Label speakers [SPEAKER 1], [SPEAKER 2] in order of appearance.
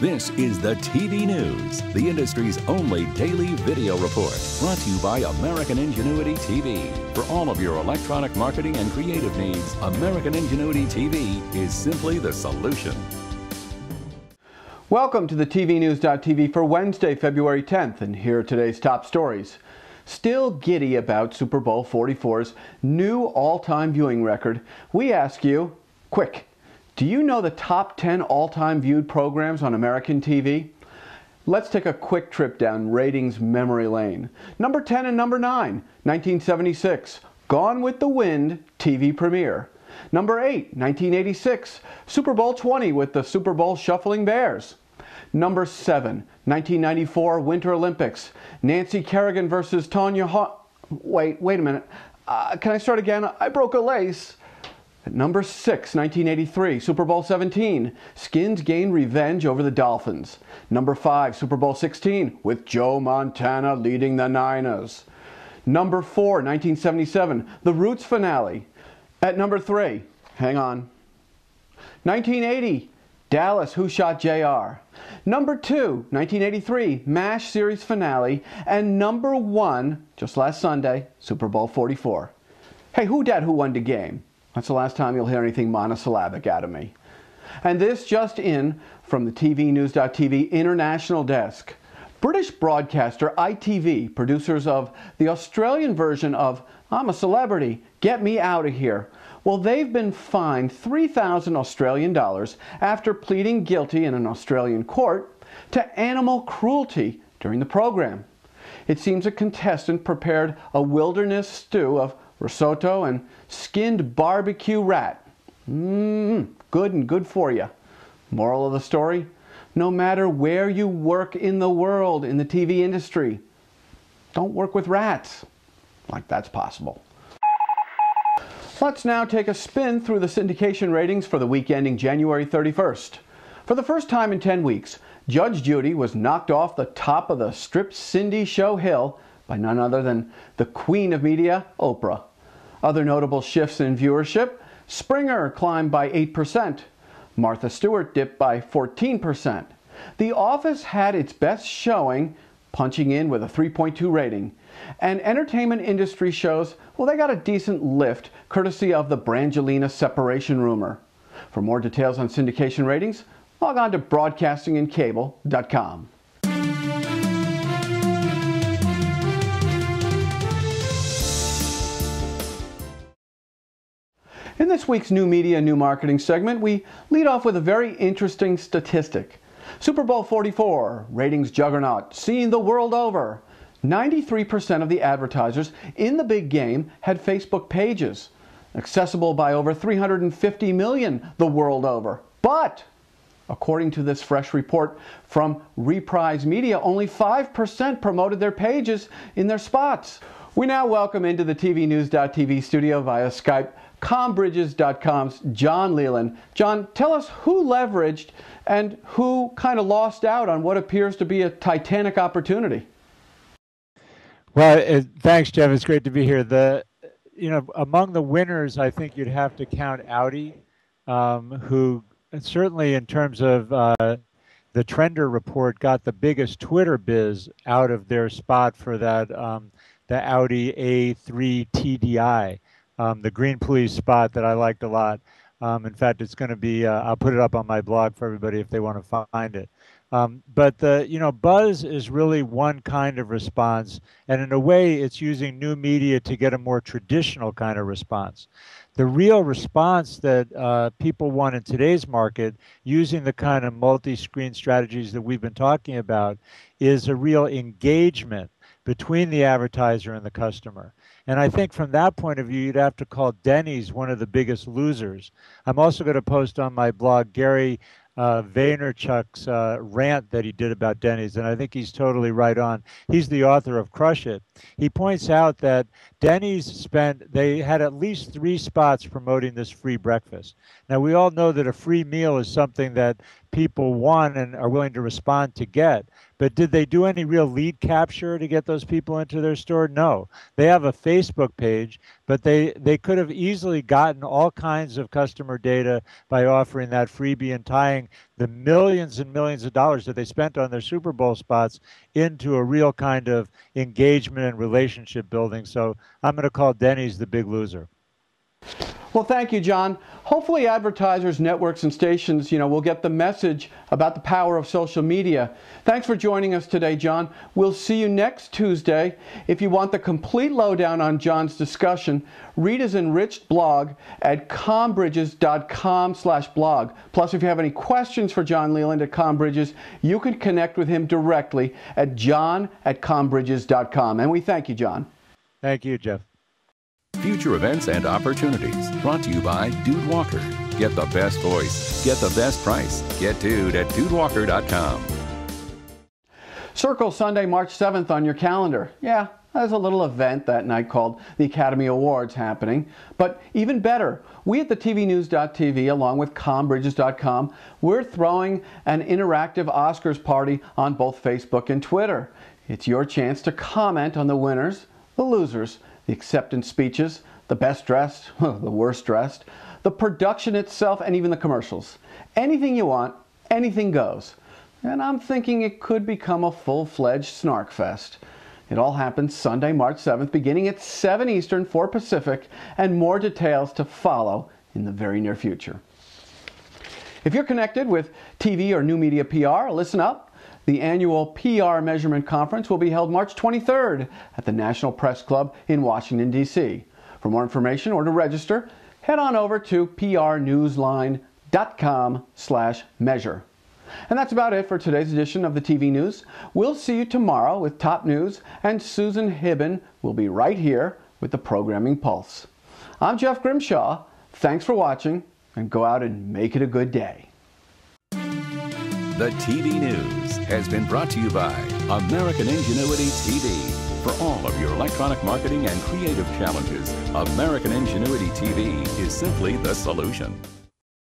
[SPEAKER 1] This is the TV News, the industry's only daily video report, brought to you by American Ingenuity TV. For all of your electronic marketing and creative needs, American Ingenuity TV is simply the solution.
[SPEAKER 2] Welcome to the TVNews.TV for Wednesday, February 10th, and here are today's top stories. Still giddy about Super Bowl 44's new all-time viewing record, we ask you, quick, do you know the top 10 all-time viewed programs on American TV? Let's take a quick trip down ratings memory lane. Number 10 and number 9, 1976, Gone with the Wind TV premiere. Number 8, 1986, Super Bowl 20 with the Super Bowl Shuffling Bears. Number 7, 1994 Winter Olympics, Nancy Kerrigan versus Wait a minute. Can I start again? I broke a lace. At number 6, 1983, Super Bowl 17, Skins gain revenge over the Dolphins. Number 5, Super Bowl 16, with Joe Montana leading the Niners. Number 4, 1977, The Roots finale. At number 3, hang on, 1980, Dallas, Who Shot JR. Number 2, 1983, MASH series finale. And number 1, just last Sunday, Super Bowl 44. Hey, who won the game? That's the last time you'll hear anything monosyllabic out of me. And this just in from the TVNews.TV International Desk. British broadcaster ITV, producers of the Australian version of I'm a Celebrity, Get Me Out of Here. Well, they've been fined 3,000 Australian dollars after pleading guilty in an Australian court to animal cruelty during the program. It seems a contestant prepared a wilderness stew of risotto and skinned barbecue rat. Good and good for you. Moral of the story? No matter where you work in the world in the TV industry, don't work with rats. Like that's possible. Let's now take a spin through the syndication ratings for the week ending January 31st. For the first time in 10 weeks, Judge Judy was knocked off the top of the Strip Cindy Show hill by none other than the queen of media, Oprah. Other notable shifts in viewership: Springer climbed by 8%, Martha Stewart dipped by 14%. The Office had its best showing, punching in with a 3.2 rating. And entertainment industry shows, well, they got a decent lift, courtesy of the Brangelina separation rumor. For more details on syndication ratings, log on to broadcastingandcable.com. In this week's New Media, New Marketing segment, we lead off with a very interesting statistic. Super Bowl 44, ratings juggernaut, seen the world over. 93% of the advertisers in the big game had Facebook pages, accessible by over 350 million the world over. But, according to this fresh report from Reprise Media, only 5% promoted their pages in their spots. We now welcome into the TVNews.TV studio via Skype Combridges.com's John Leland. John, tell us who leveraged and who kind of lost out on what appears to be a titanic opportunity.
[SPEAKER 3] Well, thanks, Jeff. It's great to be here. Among the winners, I think you'd have to count Audi, who certainly in terms of the Trender report got the biggest Twitter biz out of their spot for that the Audi A3 TDI. The Green Police spot that I liked a lot. In fact, it's going to be, I'll put it up on my blog for everybody if they want to find it. But buzz is really one kind of response, and in a way, it's using new media to get a more traditional kind of response. The real response that people want in today's market, using the kind of multi-screen strategies that we've been talking about, is a real engagement between the advertiser and the customer. And I think from that point of view, you'd have to call Denny's one of the biggest losers. I'm also going to post on my blog Gary Vaynerchuk's rant that he did about Denny's, and I think he's totally right on. He's the author of Crush It. He points out that Denny's they had at least 3 spots promoting this free breakfast. Now, we all know that a free meal is something that people want and are willing to respond to get. But did they do any real lead capture to get those people into their store? No. They have a Facebook page, but they could have easily gotten all kinds of customer data by offering that freebie and tying the millions and millions of dollars that they spent on their Super Bowl spots into a real kind of engagement and relationship building. So I'm going to call Denny's the big loser.
[SPEAKER 2] Well, thank you, John. Hopefully advertisers, networks, and stations, will get the message about the power of social media. Thanks for joining us today, John. We'll see you next Tuesday. If you want the complete lowdown on John's discussion, read his enriched blog at combridges.com/blog. Plus, if you have any questions for John Leland at Combridges, you can connect with him directly at john@combridges.com. And we thank you, John.
[SPEAKER 3] Thank you, Jeff.
[SPEAKER 1] Future events and opportunities brought to you by Dude Walker. Get the best voice, get the best price. Get Dude at dudewalker.com.
[SPEAKER 2] Circle Sunday, March 7th on your calendar. Yeah, there's a little event that night called the Academy Awards happening. But even better, we at the tvnews.tv, along with combridges.com, we're throwing an interactive Oscars party on both Facebook and Twitter. It's your chance to comment on the winners, the losers, the acceptance speeches, the best dressed, the worst dressed, the production itself, and even the commercials. Anything you want, anything goes. And I'm thinking it could become a full-fledged snark fest. It all happens Sunday, March 7th, beginning at 7 Eastern, 4 Pacific, and more details to follow in the very near future. If you're connected with TV or new media PR, listen up. The annual PR Measurement Conference will be held March 23rd at the National Press Club in Washington, D.C. For more information or to register, head on over to prnewsline.com/measure. And that's about it for today's edition of the TV News. We'll see you tomorrow with top news, and Susan Hibben will be right here with the Programming Pulse. I'm Jeff Grimshaw. Thanks for watching, and go out and make it a good day.
[SPEAKER 1] The TV News has been brought to you by American Ingenuity TV. For all of your electronic marketing and creative challenges, American Ingenuity TV is simply the solution.